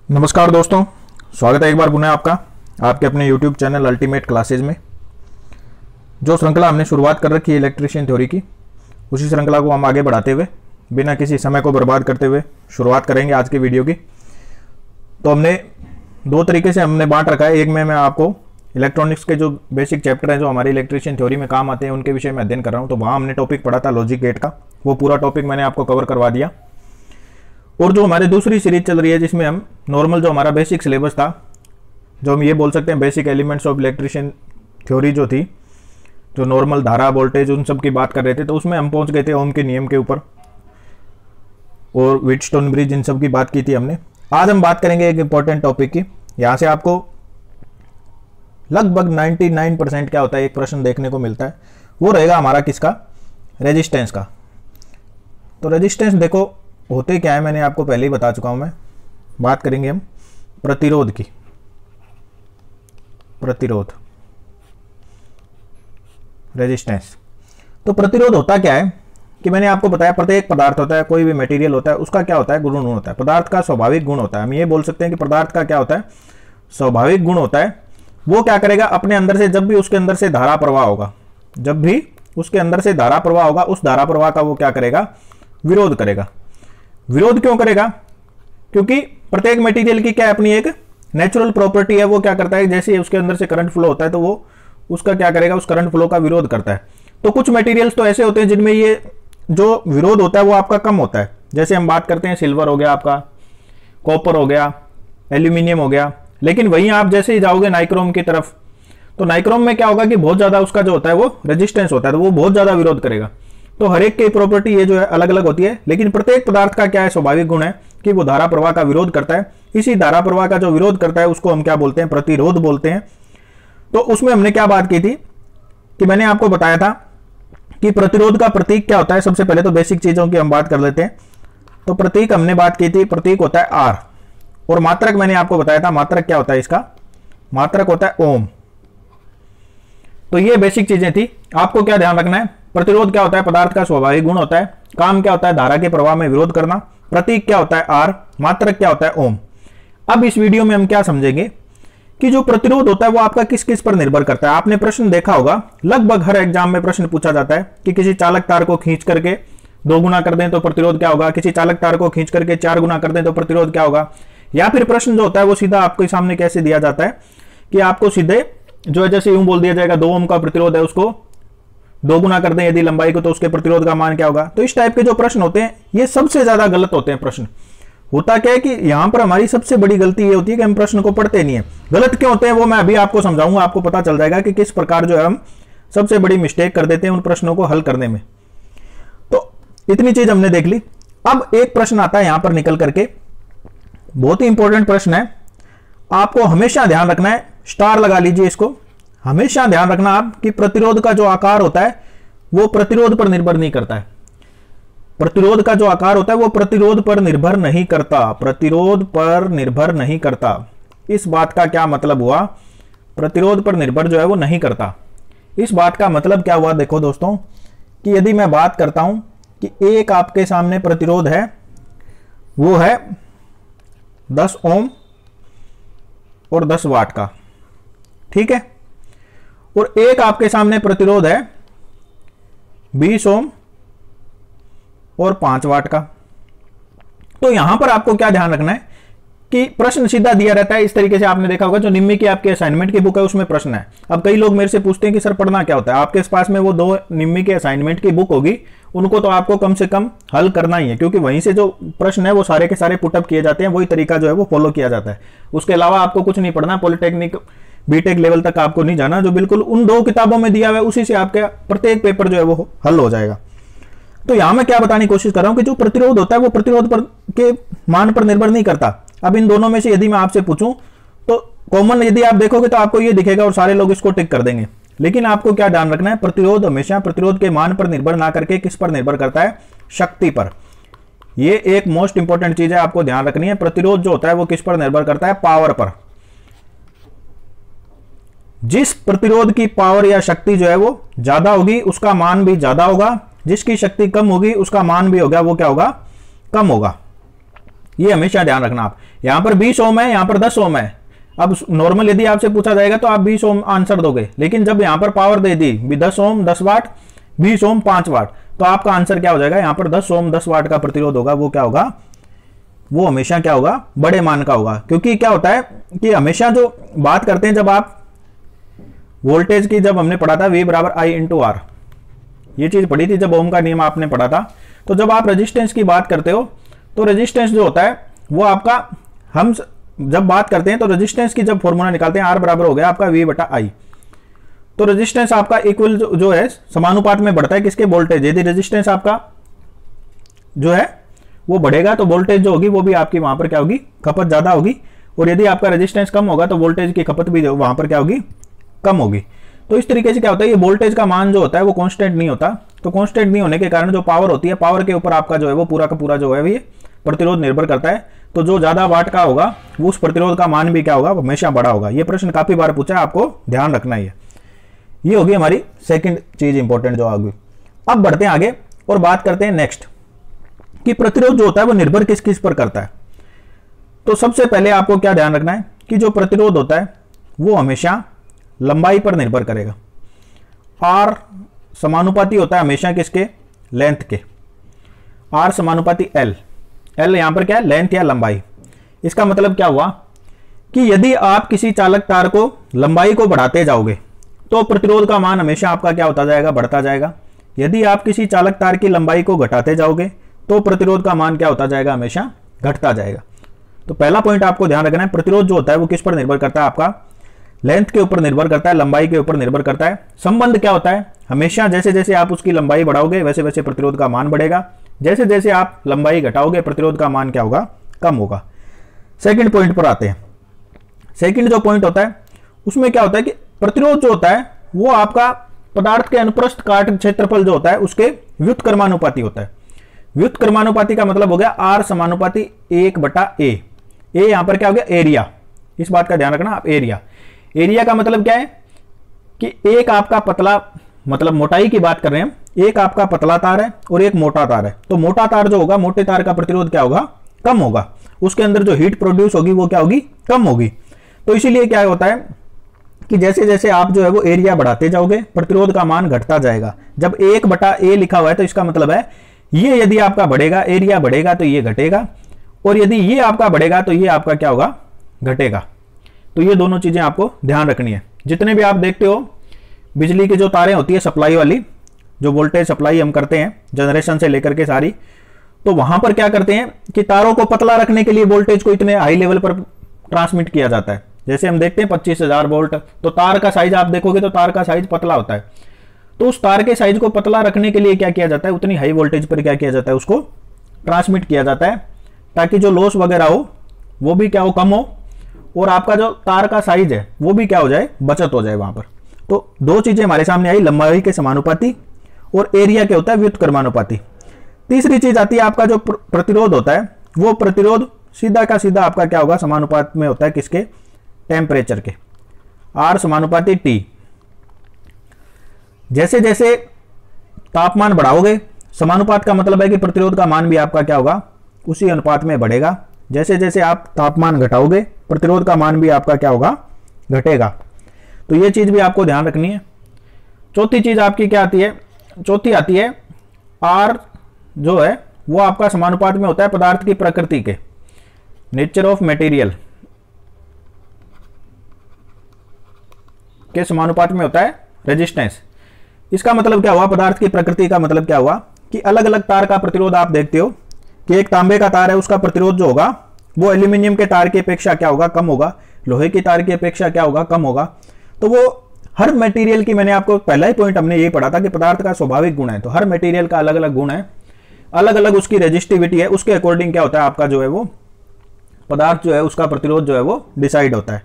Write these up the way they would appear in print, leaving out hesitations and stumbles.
नमस्कार दोस्तों, स्वागत है एक बार पुनः आपका आपके अपने YouTube चैनल अल्टीमेट क्लासेज में। जो श्रृंखला हमने शुरुआत कर रखी है इलेक्ट्रीशियन थ्योरी की, उसी श्रृंखला को हम आगे बढ़ाते हुए बिना किसी समय को बर्बाद करते हुए शुरुआत करेंगे आज की वीडियो की। तो हमने दो तरीके से हमने बांट रखा है। एक में मैं आपको इलेक्ट्रॉनिक्स के जो बेसिक चैप्टर हैं जो हमारी इलेक्ट्रीशियन थ्योरी में काम आते हैं उनके विषय में अध्ययन कर रहा हूँ। तो वहाँ हमने टॉपिक पढ़ा था लॉजिक गेट का, वो पूरा टॉपिक मैंने आपको कवर करवा दिया। और जो हमारी दूसरी सीरीज चल रही है जिसमें हम नॉर्मल जो हमारा बेसिक सिलेबस था, जो हम ये बोल सकते हैं basic elements of electrician theory जो थी, जो नॉर्मल धारा वोल्टेज उन सब की बात कर रहे थे, तो उसमें हम पहुंच गए थे ओम के नियम के ऊपर और व्हीटस्टोन ब्रिज, इन सब की बात की थी हमने। आज हम बात करेंगे एक इंपॉर्टेंट टॉपिक की। यहाँ से आपको लगभग 99% क्या होता है एक प्रश्न देखने को मिलता है, वो रहेगा हमारा किसका, रेजिस्टेंस का। तो रेजिस्टेंस देखो होते क्या है, मैंने आपको पहले ही बता चुका हूं। मैं बात करेंगे हम प्रतिरोध की। प्रतिरोध, रेजिस्टेंस। तो प्रतिरोध होता क्या है कि मैंने आपको बताया प्रत्येक पदार्थ होता है, कोई भी मटेरियल होता है, उसका क्या होता है, गुण होता है। पदार्थ का स्वाभाविक गुण होता है। हम ये बोल सकते हैं कि पदार्थ का क्या होता है, स्वाभाविक गुण होता है। वो क्या करेगा, अपने अंदर से जब भी उसके अंदर से धारा प्रवाह होगा, जब भी उसके अंदर से धारा प्रवाह होगा, उस धारा प्रवाह का वो क्या करेगा, विरोध करेगा। विरोध क्यों करेगा? क्योंकि प्रत्येक मटेरियल की क्या अपनी एक नेचुरल प्रॉपर्टी है, वो क्या करता है, जैसे उसके अंदर से करंट फ्लो होता है तो वो उसका क्या करेगा, उस करंट फ्लो का विरोध करता है। तो कुछ मटेरियल्स तो ऐसे होते हैं जिनमें ये जो विरोध होता है वो आपका कम होता है। जैसे हम बात करते हैं सिल्वर हो गया, आपका कॉपर हो गया, एल्यूमिनियम हो गया। लेकिन वहीं आप जैसे ही जाओगे नाइक्रोम की तरफ, तो नाइक्रोम में क्या होगा कि बहुत ज्यादा उसका जो होता है वो रेजिस्टेंस होता है, तो वो बहुत ज्यादा विरोध करेगा। तो हर एक की प्रॉपर्टी ये जो है अलग अलग होती है, लेकिन प्रत्येक पदार्थ का क्या है, स्वाभाविक गुण है कि वो धारा प्रवाह का विरोध करता है। इसी धारा प्रवाह का जो विरोध करता है उसको हम क्या बोलते हैं, प्रतिरोध बोलते हैं। तो उसमें हमने क्या बात की थी कि मैंने आपको बताया था कि प्रतिरोध का प्रतीक क्या होता है। सबसे पहले तो बेसिक चीजों की हम बात कर लेते हैं। तो प्रतीक हमने बात की थी, प्रतीक होता है आर। और मात्रक मैंने आपको बताया था, मात्रक क्या होता है इसका, मात्रक होता है ओम। तो ये बेसिक चीजें थी। आपको क्या ध्यान रखना है, प्रतिरोध क्या होता है, पदार्थ का स्वाभाविक गुण होता है। काम क्या होता है, धारा के प्रवाह में विरोध करना। प्रतीक क्या होता है, आर। मात्रक क्या होता है, ओम। अब इस वीडियो में हम क्या समझेंगे कि जो प्रतिरोध होता है वो आपका किस किस पर निर्भर करता है। आपने प्रश्न देखा होगा, लगभग हर एग्जाम में प्रश्न पूछा जाता है कि किसी चालक तार को खींच करके 2 गुना कर दें तो प्रतिरोध क्या होगा, किसी चालक तार को खींच करके 4 गुना कर दें तो प्रतिरोध क्या होगा। या फिर प्रश्न जो होता है वो सीधा आपके सामने कैसे दिया जाता है कि आपको सीधे जो है जैसे यूं बोल दिया जाएगा 2 ओम का प्रतिरोध है, उसको 2 गुना कर दें यदि लंबाई को तो उसके प्रतिरोध का मान क्या होगा। तो इस टाइप के जो प्रश्न होते हैं ये सबसे ज्यादा गलत होते हैं प्रश्न। होता क्या है कि यहां पर हमारी सबसे बड़ी गलती ये होती है कि हम प्रश्न को पढ़ते नहीं है। गलत क्यों होते हैं वो मैं अभी आपको समझाऊंगा, आपको पता चल जाएगा कि किस प्रकार जो है हम सबसे बड़ी मिस्टेक कर देते हैं उन प्रश्नों को हल करने में। तो इतनी चीज हमने देख ली। अब एक प्रश्न आता है यहां पर निकल करके, बहुत ही इंपॉर्टेंट प्रश्न है, आपको हमेशा ध्यान रखना है, स्टार लगा लीजिए इसको। हमेशा ध्यान रखना आप कि प्रतिरोध का जो आकार होता है वो प्रतिरोध पर निर्भर नहीं करता है। प्रतिरोध का जो आकार होता है वो प्रतिरोध पर निर्भर नहीं करता, प्रतिरोध पर निर्भर नहीं करता। इस बात का क्या मतलब हुआ, प्रतिरोध पर निर्भर जो है वो नहीं करता। इस बात का मतलब क्या हुआ, देखो दोस्तों, कि यदि मैं बात करता हूं कि एक आपके सामने प्रतिरोध है, वो है 10 ओम और 10 वाट का, ठीक है, और एक आपके सामने प्रतिरोध है 20 ओम और 5 वाट का। तो यहां पर आपको क्या ध्यान रखना है कि प्रश्न सीधा दिया रहता है इस तरीके से। आपने देखा होगा जो निम्मी की आपके असाइनमेंट की बुक है उसमें प्रश्न है। अब कई लोग मेरे से पूछते हैं कि सर पढ़ना क्या होता है। आपके पास में वो 2 निम्मी के असाइनमेंट की बुक होगी, उनको तो आपको कम से कम हल करना ही है, क्योंकि वहीं से जो प्रश्न है वो सारे के सारे पुटअप किए जाते हैं, वही तरीका जो है वो फॉलो किया जाता है। उसके अलावा आपको कुछ नहीं पढ़ना, पॉलिटेक्निक बीटेक लेवल तक आपको नहीं जाना, जो बिल्कुल उन 2 किताबों में दिया हुआ है उसी से आपका प्रत्येक पेपर जो है वो हल हो जाएगा। तो यहां मैं क्या बताने की कोशिश कर रहा हूं कि जो प्रतिरोध होता है वो प्रतिरोध पर के मान पर निर्भर नहीं करता। अब इन दोनों में से यदि मैं आपसे पूछूं तो कॉमन यदि आप देखोगे तो आपको ये दिखेगा और सारे लोग इसको टिक कर देंगे। लेकिन आपको क्या ध्यान रखना है, प्रतिरोध हमेशा प्रतिरोध के मान पर निर्भर ना करके किस पर निर्भर करता है, शक्ति पर। ये एक मोस्ट इंपॉर्टेंट चीज है, आपको ध्यान रखनी है। प्रतिरोध जो होता है वो किस पर निर्भर करता है, पावर पर। जिस प्रतिरोध की पावर या शक्ति जो है वो ज्यादा होगी उसका मान भी ज्यादा होगा, जिसकी शक्ति कम होगी उसका मान भी होगा वो क्या होगा, कम होगा। ये हमेशा ध्यान रखना आप। यहां पर 20 ओम है, यहां पर 10 ओम है। अब नॉर्मल यदि आपसे पूछा जाएगा तो आप 20 ओम आंसर दोगे, लेकिन जब यहां पर पावर दे दी 10 ओम 10 वाट, 20 ओम 5 वाट, तो आपका आंसर क्या हो जाएगा, यहां पर 10 ओम 10 वाट का प्रतिरोध होगा, वो क्या होगा, वो हमेशा क्या होगा, बड़े मान का होगा। क्योंकि क्या होता है कि हमेशा जो बात करते हैं, जब आप वोल्टेज की जब हमने पढ़ा था V बराबर I इंटू आर, ये चीज पढ़ी थी जब ओम का नियम आपने पढ़ा था, तो जब आप रेजिस्टेंस की बात करते हो तो रेजिस्टेंस जो होता है वो आपका, हम जब बात करते हैं तो रेजिस्टेंस की जब फॉर्मूला निकालते हैं R बराबर हो गया आपका V बटा I, तो रेजिस्टेंस आपका इक्वल जो है समानुपात में बढ़ता है किसके, वोल्टेज। यदि रेजिस्टेंस आपका जो है वो बढ़ेगा तो वोल्टेज जो होगी वो भी आपकी वहां पर क्या होगी, खपत ज्यादा होगी, और यदि आपका रेजिस्टेंस कम होगा तो वोल्टेज की खपत भी वहां पर क्या होगी, कम होगी। तो इस तरीके से क्या होता है, ये वोल्टेज का मान जो होता है वो कांस्टेंट नहीं होता, तो कांस्टेंट नहीं होने के कारण जो पावर होती है, पावर के ऊपर आपका जो है वो पूरा का पूरा जो है ये प्रतिरोध निर्भर करता है। तो जो ज्यादा वाट का होगा वो उस प्रतिरोध का मान भी क्या होगा, हमेशा बड़ा होगा। ये प्रश्न काफी बार पूछा है, आपको ध्यान रखना ही है। ये होगी हमारी सेकंड चीज इंपॉर्टेंट जो आगे। अब बढ़ते हैं आगे और बात करते हैं नेक्स्ट कि प्रतिरोध जो होता है वो निर्भर किस किस पर करता है। तो सबसे पहले आपको क्या ध्यान रखना है कि जो प्रतिरोध होता है वो हमेशा लंबाई पर निर्भर करेगा। आर समानुपाती होता है हमेशा किसके, लेंथ के। आर समानुपाती एल, एल यहां पर क्या है, लेंथ या लंबाई। इसका मतलब क्या हुआ कि यदि आप किसी चालक तार को लंबाई को बढ़ाते जाओगे तो प्रतिरोध का मान हमेशा आपका क्या होता जाएगा, बढ़ता जाएगा। यदि आप किसी चालक तार की लंबाई को घटाते जाओगे तो प्रतिरोध का मान क्या होता जाएगा, हमेशा घटता जाएगा। तो पहला पॉइंट आपको ध्यान रखना है, प्रतिरोध जो होता है वो किस पर निर्भर करता है, आपका लेंथ के ऊपर निर्भर करता है, लंबाई के ऊपर निर्भर करता है। संबंध क्या होता है, हमेशा जैसे जैसे आप उसकी लंबाई बढ़ाओगे वैसे वैसे प्रतिरोध का मान बढ़ेगा, जैसे जैसे आप लंबाई घटाओगे प्रतिरोध का मान क्या होगा, कम होगा। सेकंड पॉइंट पर आते हैं। सेकंड जो पॉइंट होता है उसमें क्या होता है कि प्रतिरोध जो होता है वो आपका पदार्थ के अनुप्रस्थ काट क्षेत्रफल जो होता है उसके व्युत्क्रमानुपाती होता है। व्युत्क्रमानुपाती का मतलब हो गया आर समानुपाती 1/a। ए यहां पर क्या हो गया, एरिया। इस बात का ध्यान रखना आप, एरिया। एरिया का मतलब क्या है कि एक आपका पतला, मतलब मोटाई की बात कर रहे हैं, एक आपका पतला तार है और एक मोटा तार है। तो मोटा तार जो होगा, मोटे तार का प्रतिरोध क्या होगा, कम होगा, उसके अंदर जो हीट प्रोड्यूस होगी वो क्या होगी, कम होगी। तो इसीलिए क्या होता है कि जैसे जैसे आप जो है वो एरिया बढ़ाते जाओगे प्रतिरोध का मान घटता जाएगा। जब 1/a लिखा हुआ है तो इसका मतलब है ये यदि आपका बढ़ेगा, एरिया बढ़ेगा तो ये घटेगा, और यदि ये आपका बढ़ेगा तो ये आपका क्या होगा, घटेगा। तो ये दोनों चीजें आपको ध्यान रखनी है। जितने भी आप देखते हो बिजली की जो तारें होती है सप्लाई वाली, जो वोल्टेज सप्लाई हम करते हैं जनरेशन से लेकर के सारी, तो वहां पर क्या करते हैं कि तारों को पतला रखने के लिए वोल्टेज को इतने हाई लेवल पर ट्रांसमिट किया जाता है। जैसे हम देखते हैं 25,000 वोल्ट, तो तार का साइज आप देखोगे तो तार का साइज पतला होता है। तो उस तार के साइज को पतला रखने के लिए क्या किया जाता है, उतनी हाई वोल्टेज पर क्या किया जाता है, उसको ट्रांसमिट किया जाता है, ताकि जो लॉस वगैरह हो वो भी क्या हो, कम हो, और आपका जो तार का साइज है वो भी क्या हो जाए, बचत हो जाए वहां पर। तो दो चीजें हमारे सामने आई, लंबाई के समानुपाती और एरिया के होता है व्युत्क्रमानुपाती। तीसरी चीज आती है आपका जो प्रतिरोध होता है, वो प्रतिरोध सीधा का सीधा आपका क्या होगा, समानुपात में होता है किसके, टेम्परेचर के। आर समानुपाती टी। जैसे जैसे तापमान बढ़ाओगे, समानुपात का मतलब है कि प्रतिरोध का मान भी आपका क्या होगा, उसी अनुपात में बढ़ेगा। जैसे जैसे आप तापमान घटाओगे प्रतिरोध का मान भी आपका क्या होगा, घटेगा। तो ये चीज भी आपको ध्यान रखनी है। चौथी चीज आपकी क्या आती है, चौथी आती है आर जो है वो आपका समानुपात में होता है पदार्थ की प्रकृति के, नेचर ऑफ मटेरियल के समानुपात में होता है रेजिस्टेंस। इसका मतलब क्या हुआ, पदार्थ की प्रकृति का मतलब क्या हुआ कि अलग अलग तार का प्रतिरोध आप देखते हो कि एक तांबे का तार है, उसका प्रतिरोध जो होगा वो एल्यूमिनियम के तार की अपेक्षा क्या होगा, कम होगा, लोहे की तार की अपेक्षा क्या होगा, कम होगा। तो वो हर मटेरियल की, मैंने आपको पहला ही पॉइंट हमने ये पढ़ा था कि पदार्थ का स्वाभाविक गुण है, तो हर मटेरियल का अलग अलग गुण है, अलग अलग उसकी रेजिस्टिविटी है, उसके अकॉर्डिंग क्या होता है आपका जो है वो पदार्थ जो है उसका प्रतिरोध जो है वो डिसाइड होता है।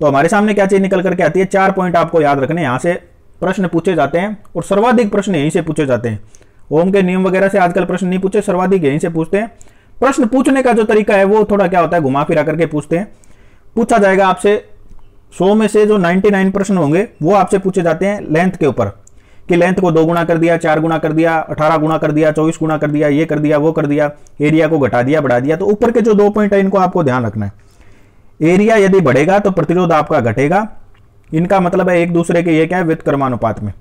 तो हमारे सामने क्या चीज निकल करके आती है, 4 पॉइंट आपको याद रखने, यहां से प्रश्न पूछे जाते हैं और सर्वाधिक प्रश्न यहीं से पूछे जाते हैं। ओम के नियम वगैरह से आजकल प्रश्न नहीं पूछे, सर्वाधिक यहीं से पूछते हैं। प्रश्न पूछने का जो तरीका है वो थोड़ा क्या होता है, घुमा फिरा करके पूछते हैं। पूछा जाएगा आपसे 100 में से जो 99 प्रश्न होंगे वो आपसे पूछे जाते हैं लेंथ के ऊपर, कि लेंथ को 2 गुना कर दिया, 4 गुना कर दिया, 18 गुना कर दिया, 24 गुना कर दिया, ये कर दिया, वो कर दिया, एरिया को घटा दिया, बढ़ा दिया। तो ऊपर के जो 2 पॉइंट है इनको आपको ध्यान रखना है। एरिया यदि बढ़ेगा तो प्रतिरोध आपका घटेगा। इनका मतलब है एक दूसरे के ये क्या है, व्युत्क्रमानुपात में,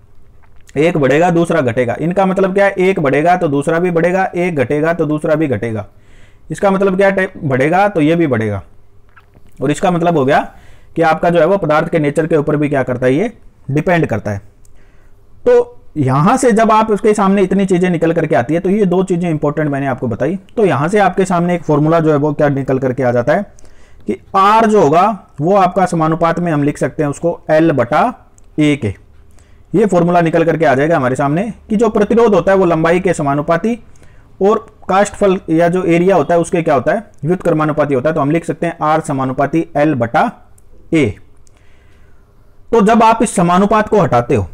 एक बढ़ेगा दूसरा घटेगा। इनका मतलब क्या है, एक बढ़ेगा तो दूसरा भी बढ़ेगा, एक घटेगा तो दूसरा भी घटेगा। इसका मतलब क्या है, बढ़ेगा तो ये भी बढ़ेगा। और इसका मतलब हो गया कि आपका जो है वो पदार्थ के नेचर के ऊपर भी क्या करता है, ये डिपेंड करता है। तो यहां से जब आप उसके सामने इतनी चीजें निकल करके आती है, तो ये 2 चीजें इंपॉर्टेंट मैंने आपको बताई। तो यहां से आपके सामने एक फॉर्मूला जो है वो क्या निकल करके आ जाता है कि R जो होगा वो आपका समानुपात में हम लिख सकते हैं उसको L/A के। ये फॉर्मूला निकल करके आ जाएगा हमारे सामने कि जो प्रतिरोध होता है वो लंबाई के समानुपाती और काष्ठफल या जो एरिया होता है उसके क्या होता है, व्युत्क्रमानुपाती होता है। तो हम लिख सकते हैं R समानुपाती L/A। तो जब आप इस समानुपात को हटाते हो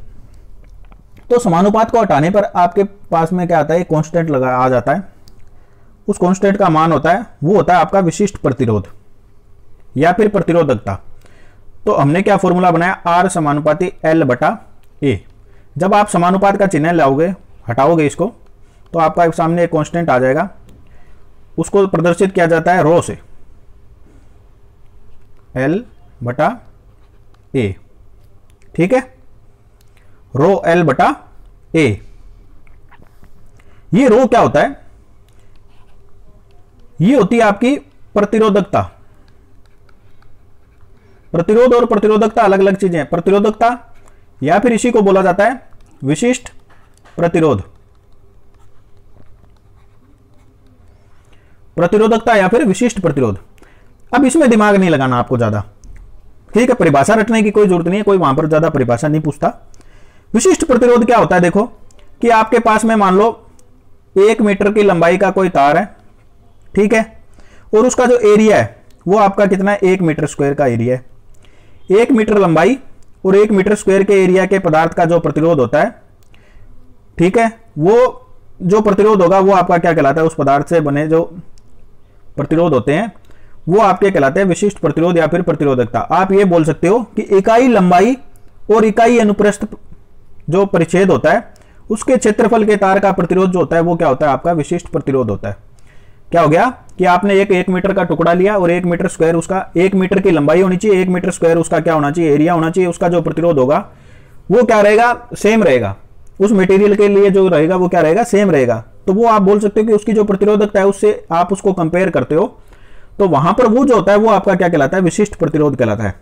तो समानुपात को हटाने पर आपके पास में क्या आता है, कांस्टेंट लगा आ जाता है। उस कांस्टेंट का मान होता है वो होता है आपका विशिष्ट प्रतिरोध या फिर प्रतिरोधकता। तो हमने क्या फॉर्मूला बनाया, R समानुपाती L/A। जब आप समानुपात का चिन्ह लाओगे, हटाओगे इसको, तो आपका सामने एक कांस्टेंट आ जाएगा। उसको प्रदर्शित किया जाता है रो से, L/A। ठीक है, रो L/A। ये रो क्या होता है, ये होती है आपकी प्रतिरोधकता। प्रतिरोध और प्रतिरोधकता अलग अलग चीजें हैं। प्रतिरोधकता या फिर इसी को बोला जाता है विशिष्ट प्रतिरोध। प्रतिरोधकता या फिर विशिष्ट प्रतिरोध। अब इसमें दिमाग नहीं लगाना आपको ज्यादा, ठीक है, परिभाषा रटने की कोई जरूरत नहीं है, कोई वहां पर ज्यादा परिभाषा नहीं पूछता। विशिष्ट प्रतिरोध क्या होता है, देखो कि आपके पास में मान लो 1 मीटर की लंबाई का कोई तार है, ठीक है, और उसका जो एरिया है वो आपका कितना है, 1 मीटर स्क्वायर का एरिया है। 1 मीटर लंबाई और 1 मीटर स्क्वायर के एरिया के पदार्थ का जो प्रतिरोध होता है, ठीक है, वो जो प्रतिरोध होगा वो आपका क्या कहलाता है, उस पदार्थ से बने जो प्रतिरोध होते हैं वो आपके कहलाते हैं विशिष्ट प्रतिरोध या फिर प्रतिरोधकता। आप ये बोल सकते हो कि इकाई लंबाई और इकाई अनुप्रस्थ जो परिच्छेद होता है उसके क्षेत्रफल के तार का प्रतिरोध जो होता है वो क्या होता है, आपका विशिष्ट प्रतिरोध होता है। क्या हो गया कि आपने एक 1 मीटर का टुकड़ा लिया और 1 मीटर स्क्वायर उसका, 1 मीटर की लंबाई होनी चाहिए, 1 मीटर स्क्वायर उसका क्या होना चाहिए, एरिया होना चाहिए। उसका जो प्रतिरोध होगा वो क्या रहेगा, सेम रहेगा। उस मटेरियल के लिए जो रहेगा वो क्या रहेगा, सेम रहेगा। तो वो आप बोल सकते हो कि उसकी जो प्रतिरोधकता है उससे आप उसको कंपेयर करते हो, तो वहां पर वो जो होता है वो आपका क्या कहलाता है, विशिष्ट प्रतिरोध कहलाता है।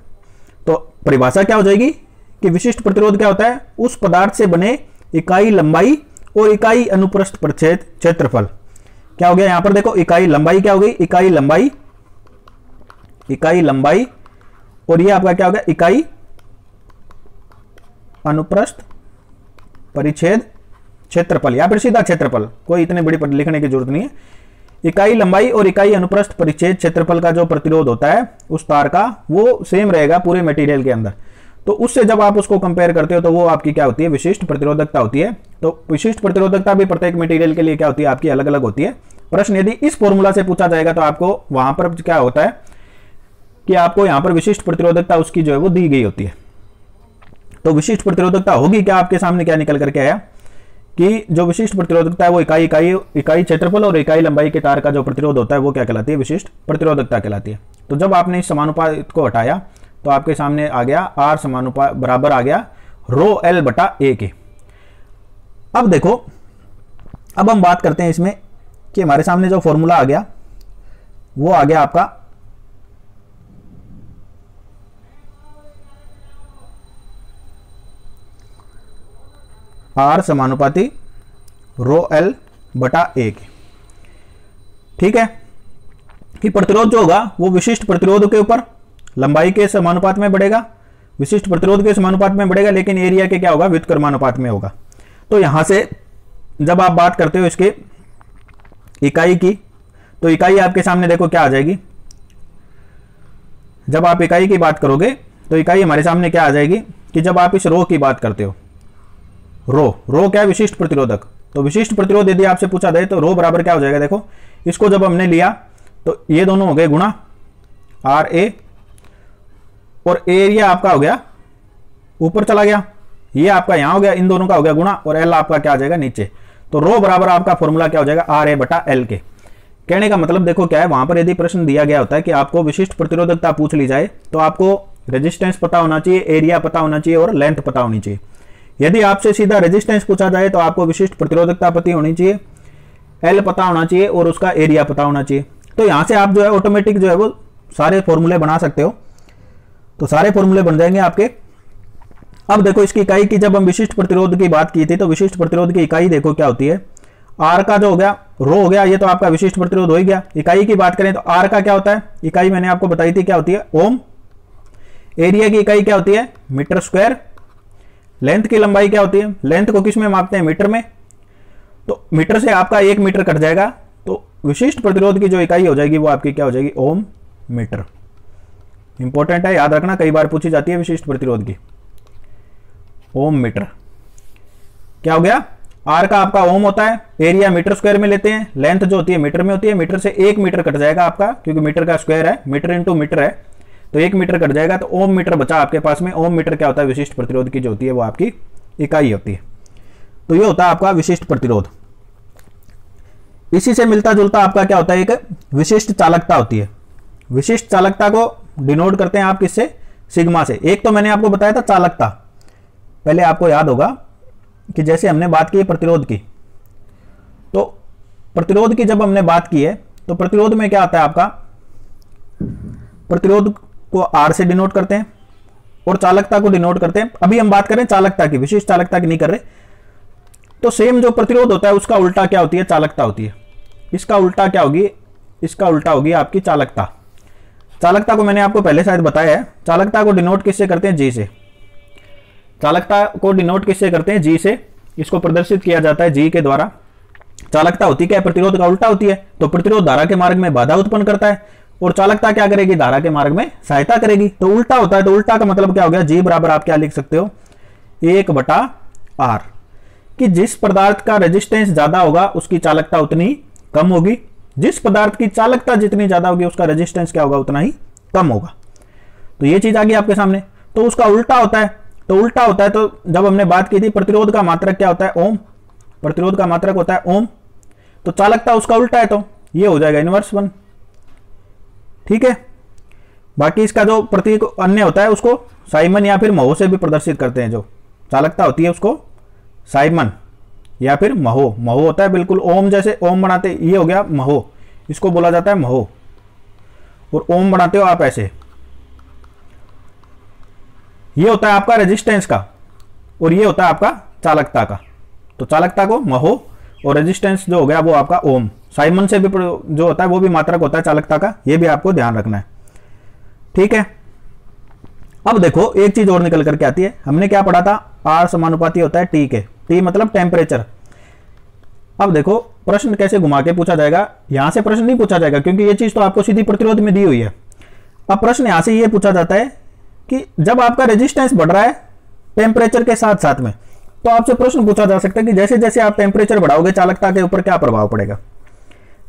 तो परिभाषा क्या हो जाएगी कि विशिष्ट प्रतिरोध क्या होता है, उस पदार्थ से बने इकाई लंबाई और इकाई अनुप्रस्थ परिच्छेद क्षेत्रफल। क्या हो गया यहां पर देखो, इकाई लंबाई क्या हो गई, इकाई लंबाई, इकाई लंबाई, और ये आपका क्या हो गया, इकाई अनुप्रस्थ परिच्छेद क्षेत्रफल या फिर सीधा क्षेत्रफल, कोई इतने बड़ी लिखने की जरूरत नहीं है। इकाई लंबाई और इकाई अनुप्रस्थ परिच्छेद क्षेत्रफल का जो प्रतिरोध होता है उस तार का वो सेम रहेगा पूरे मटेरियल के अंदर। तो उससे जब आप उसको कंपेयर करते हो तो वो आपकी क्या होती है, विशिष्ट प्रतिरोधकता होती है। तो विशिष्ट प्रतिरोधकता भी प्रत्येक मटेरियल के लिए क्या होती है, आपकी अलग अलग होती है। प्रश्न यदि इस फॉर्मूला से पूछा जाएगा तो आपको वहां पर क्या होता है कि आपको यहां पर विशिष्ट प्रतिरोधकता उसकी जो है वो दी गई होती है। तो विशिष्ट प्रतिरोधकता होगी क्या, आपके सामने क्या निकल करके आया कि जो विशिष्ट प्रतिरोधकता है वो इकाई क्षेत्रफल और इकाई लंबाई के तार का जो प्रतिरोध होता है वो क्या कहलाती है, विशिष्ट प्रतिरोधकता कहलाती है। तो जब आपने इस समानुपात को हटाया तो आपके सामने आ गया R समानुपात बराबर आ गया रो L/A के। अब देखो, अब हम बात करते हैं इसमें कि हमारे सामने जो फॉर्मूला आ गया वो आ गया आपका R समानुपाती रो L/A के। ठीक है, कि प्रतिरोध जो होगा वो विशिष्ट प्रतिरोध के ऊपर लंबाई के समानुपात में बढ़ेगा, विशिष्ट प्रतिरोध के समानुपात में बढ़ेगा, लेकिन एरिया के क्या होगा, व्युत्क्रमानुपात में होगा। तो यहां से जब आप बात करते हो इसके इकाई की, तो इकाई आपके सामने देखो क्या आ जाएगी। जब आप इकाई की बात करोगे तो इकाई हमारे सामने क्या आ जाएगी कि जब आप इस रो की बात करते हो, रो क्या है, विशिष्ट प्रतिरोधक। तो विशिष्ट प्रतिरोध यदि आपसे पूछा जाए तो रो बराबर क्या हो जाएगा, देखो इसको जब हमने लिया तो ये दोनों हो गए गुणा RA और एरिया आपका हो गया ऊपर चला गया, ये आपका यहां हो गया, इन दोनों का हो गया गुणा, और एल आपका क्या आ जाएगा नीचे। तो रो बराबर आपका फॉर्मूला क्या हो जाएगा, आर ए बटा एल के। कहने का मतलब देखो क्या है, वहां पर यदि प्रश्न दिया गया होता है कि आपको विशिष्ट प्रतिरोधकता पूछ ली जाए तो आपको रेजिस्टेंस पता होना चाहिए, एरिया पता होना चाहिए और लेंथ पता होनी चाहिए। यदि आपसे सीधा रेजिस्टेंस पूछा जाए तो आपको विशिष्ट प्रतिरोधकता पता होनी चाहिए, एल पता होना चाहिए और उसका एरिया पता होना चाहिए। तो यहां से आप जो है ऑटोमेटिक जो है वो सारे फॉर्मूले बना सकते हो, तो सारे फॉर्मूले बन जाएंगे आपके। अब देखो इसकी इकाई की, जब हम विशिष्ट प्रतिरोध की बात की थी तो विशिष्ट प्रतिरोध की इकाई देखो क्या होती है, आर का जो हो गया रो हो गया, ये तो आपका विशिष्ट प्रतिरोध हो ही गया। इकाई की बात करें तो आर का क्या होता है, इकाई मैंने आपको बताई थी क्या होती है, ओम। एरिया की इकाई क्या होती है, मीटर स्क्वायर। लेंथ की लंबाई क्या होती है, लेंथ को किस में मापते हैं, मीटर में। तो मीटर से आपका 1 मीटर कट जाएगा, तो विशिष्ट प्रतिरोध की जो इकाई हो जाएगी वो आपकी क्या हो जाएगी, ओम मीटर। इंपॉर्टेंट है, याद रखना, कई बार पूछी जाती है विशिष्ट प्रतिरोध की, ओम मीटर। क्या हो गया, आर का आपका ओम होता है, एरिया मीटर स्क्वायर में लेते हैं, लेंथ जो होती है मीटर में होती है, मीटर से 1 मीटर कट जाएगा आपका, क्योंकि मीटर का स्क्वायर है, मीटर इंटू मीटर है, तो 1 मीटर कट जाएगा, तो ओम मीटर बचा आपके पास में। ओम मीटर क्या होता है, विशिष्ट प्रतिरोध की जो होती है वो आपकी इकाई होती है। तो ये होता है आपका विशिष्ट प्रतिरोध। इसी से मिलता जुलता आपका क्या होता है, एक विशिष्ट चालकता होती है। विशिष्ट चालकता को डिनोट करते हैं आप किससे, सिग्मा से। एक तो मैंने आपको बताया था चालकता, पहले आपको याद होगा कि जैसे हमने बात की प्रतिरोध की, तो प्रतिरोध की जब हमने बात की है तो प्रतिरोध में क्या आता है आपका, प्रतिरोध को आर से डिनोट करते हैं और चालकता को डिनोट करते हैं। अभी हम बात करें चालकता की, विशिष्ट चालकता की नहीं कर रहे। तो सेम जो प्रतिरोध होता है उसका उल्टा क्या होती है, चालकता होती है। इसका उल्टा क्या होगी, इसका उल्टा होगी आपकी चालकता। चालकता को मैंने आपको पहले शायद बताया है, चालकता को डिनोट किससे करते हैं, जी से। चालकता को डिनोट किससे करते हैं, जी से। इसको प्रदर्शित किया जाता है जी के द्वारा। चालकता होती क्या है, प्रतिरोध का उल्टा होती है। तो प्रतिरोध धारा के मार्ग में बाधा उत्पन्न करता है और चालकता क्या करेगी, धारा के मार्ग में सहायता करेगी। तो उल्टा होता है, तो उल्टा का मतलब क्या हो गया, जी बराबर आप क्या लिख सकते हो, 1/r। कि जिस पदार्थ का रेजिस्टेंस ज्यादा होगा उसकी चालकता उतनी कम होगी, जिस पदार्थ की चालकता जितनी ज्यादा होगी उसका रेजिस्टेंस क्या होगा, उतना ही कम होगा। तो ये चीज आ गई आपके सामने। तो उसका उल्टा होता है, तो उल्टा होता है, तो जब हमने बात की थी प्रतिरोध का मात्रक क्या होता है, ओम। प्रतिरोध का मात्रक होता है ओम, तो चालकता उसका उल्टा है, तो ये हो जाएगा इनवर्स 1। ठीक है। बाकी इसका जो प्रतीक अन्य होता है उसको साइमन या फिर महो से भी प्रदर्शित करते हैं। जो चालकता होती है उसको साइमन या फिर महो, महो होता है बिल्कुल ओम जैसे, ओम बनाते, ये हो गया महो, इसको बोला जाता है महो। और ओम बनाते हो आप ऐसे, ये होता है आपका रेजिस्टेंस का और ये होता है आपका चालकता का। तो चालकता को महो और रेजिस्टेंस जो हो गया वो आपका ओम। साइमन से भी जो होता है वो भी मात्रक होता है चालकता का, ये भी आपको ध्यान रखना है। ठीक है। अब देखो एक चीज और निकल करके आती है, हमने क्या पढ़ा था, आर समानुपाती होता है टी के, टी मतलब टेम्परेचर। अब देखो प्रश्न कैसे घुमा के पूछा जाएगा, यहां से प्रश्न नहीं पूछा जाएगा क्योंकि ये चीज तो आपको सीधी प्रतिरोध में दी हुई है। अब प्रश्न यहां से ये पूछा जाता है कि जब आपका रेजिस्टेंस बढ़ रहा है टेम्परेचर के साथ साथ में, तो आपसे प्रश्न पूछा जा सकता है कि जैसे जैसे आप टेम्परेचर बढ़ाओगे चालकता के ऊपर क्या प्रभाव पड़ेगा।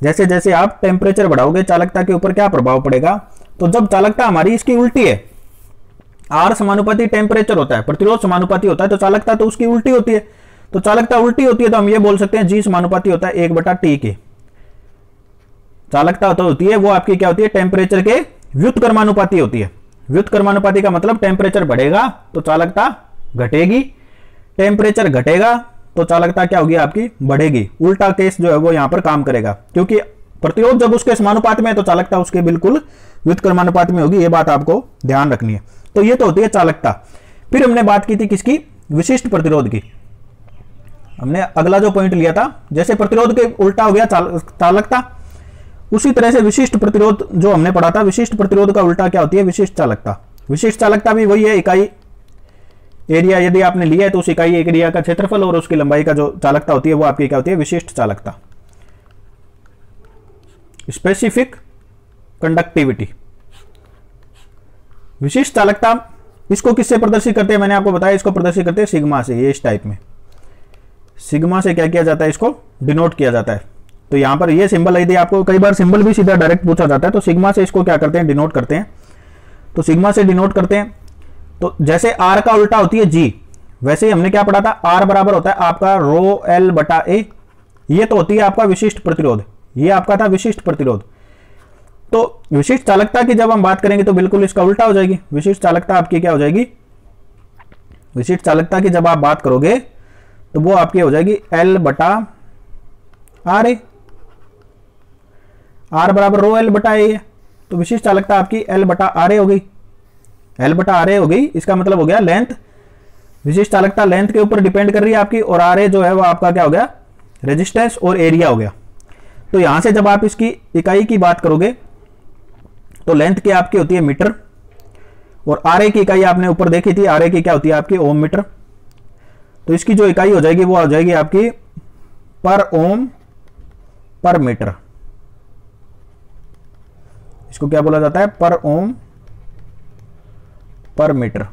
जैसे जैसे आप टेम्परेचर बढ़ाओगे चालकता के ऊपर क्या प्रभाव पड़ेगा। तो जब चालकता हमारी इसकी उल्टी है, आर समानुपाती टेम्परेचर होता है, प्रतिरोध समानुपाती होता है, तो चालकता तो उसकी उल्टी होती है। तो चालकता उल्टी होती है तो हम ये बोल सकते हैं जी समानुपाती होता है 1/t के। चालकता तो होती है वो आपकी क्या होती है, टेम्परेचर के व्युत्क्रमानुपाती होती है। व्युत्क्रमानुपाती का मतलब टेम्परेचर बढ़ेगा तो चालकता घटेगी, टेम्परेचर घटेगा तो चालकता क्या होगी आपकी, बढ़ेगी। उल्टा केस जो है वो यहां पर काम करेगा, क्योंकि प्रतिरोध जब उसके समानुपात में है तो चालकता उसके बिल्कुल व्युत्क्रमानुपात में होगी। ये बात आपको ध्यान रखनी है। तो ये तो होती है चालकता। फिर हमने बात की थी किसकी, विशिष्ट प्रतिरोध की। हमने अगला जो पॉइंट लिया था, जैसे प्रतिरोध के उल्टा हो गया चालकता, उसी तरह से विशिष्ट प्रतिरोध जो हमने पढ़ा था, विशिष्ट प्रतिरोध का उल्टा क्या होती है, विशिष्ट चालकता। विशिष्ट चालकता भी वही है, इकाई एरिया यदि आपने लिया है तो उस इकाई एरिया का क्षेत्रफल और उसकी लंबाई का जो चालकता होती है वो आपकी क्या होती है, विशिष्ट चालकता। Specific conductivity. विशिष्ट चालकता इसको किससे प्रदर्शित करते हैं, मैंने आपको बताया, इसको प्रदर्शित करते हैं सिग्मा से। ये इस टाइप में सिग्मा से क्या किया जाता है, इसको डिनोट किया जाता है। तो यहां पर ये सिंबल यदि आपको कई बार सिंबल भी सीधा डायरेक्ट पूछा जाता है तो सिग्मा से इसको क्या करते हैं, डिनोट करते हैं। तो सिग्मा से डिनोट करते हैं। तो जैसे आर का उल्टा होती है जी, वैसे ही हमने क्या पढ़ा था, आर बराबर होता है आपका रो एल बटा ए। ये तो होती है आपका विशिष्ट प्रतिरोध, ये आपका था विशिष्ट प्रतिरोध। तो विशिष्ट चालकता की जब हम बात करेंगे तो बिल्कुल इसका उल्टा हो जाएगी। विशिष्ट चालकता आपकी क्या हो जाएगी, विशिष्ट चालकता की जब आप बात करोगे तो वो आपकी हो जाएगी एल बटा आर ए। आर बराबर रो एल बटा ए है, तो विशिष्ट चालकता आपकी एल बटा आर ए हो गई। एल बटा आर ए हो गई, इसका मतलब हो गया लेंथ, विशिष्ट चालकता लेंथ के ऊपर डिपेंड कर रही है आपकी, और आर ए जो है वो आपका क्या हो गया, रेजिस्टेंस और एरिया हो गया। तो यहां से जब आप इसकी इकाई की बात करोगे तो लेंथ की आपकी होती है मीटर, और आर ए की इकाई आपने ऊपर देखी थी, आर ए की क्या होती है आपकी ओम मीटर। तो इसकी जो इकाई हो जाएगी वो हो जाएगी आपकी पर ओम पर मीटर। इसको क्या बोला जाता है, पर ओम पर मीटर।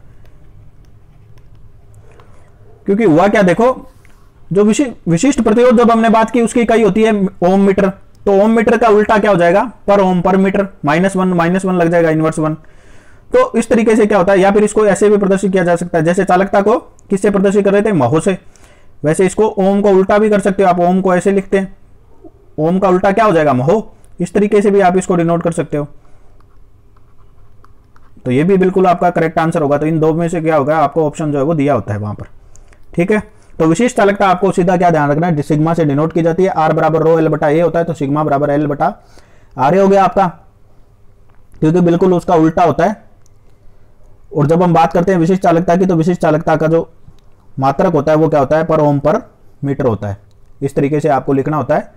क्योंकि हुआ क्या, देखो जो विशिष्ट प्रतिरोध जब हमने बात की उसकी इकाई होती है ओम मीटर, तो ओम मीटर का उल्टा क्या हो जाएगा, पर ओम पर मीटर। -1 लग जाएगा, इनवर्स 1। तो इस तरीके से क्या होता है, या फिर इसको ऐसे भी प्रदर्शित किया जा सकता है, जैसे चालकता को किससे प्रदर्शित कर रहे थे, महो से, वैसे इसको ओम को उल्टा भी कर सकते हो आप। ओम को ऐसे लिखते हैं, ओम का उल्टा क्या हो जाएगा, महो। इस तरीके से भी आप इसको डिनोट कर सकते हो। तो ये भी बिल्कुल आपका करेक्ट आंसर होगा। तो इन दो में से क्या होगा, आपको ऑप्शन जो है वो दिया होता है वहां पर, ठीक है। तो विशिष्ट चालकता आपको सीधा क्या ध्यान रखना है, सिग्मा से डिनोट की जाती है। आर बराबर रो एल बटा ए होता है, तो सिग्मा बराबर एल बटा आर ए हो गया आपका, क्योंकि बिल्कुल उसका उल्टा होता है। और जब हम बात करते हैं विशिष्ट चालकता की, तो विशिष्ट चालकता का जो मात्रक होता है वो क्या होता है, पर ओम पर मीटर होता है। इस तरीके से आपको लिखना होता है।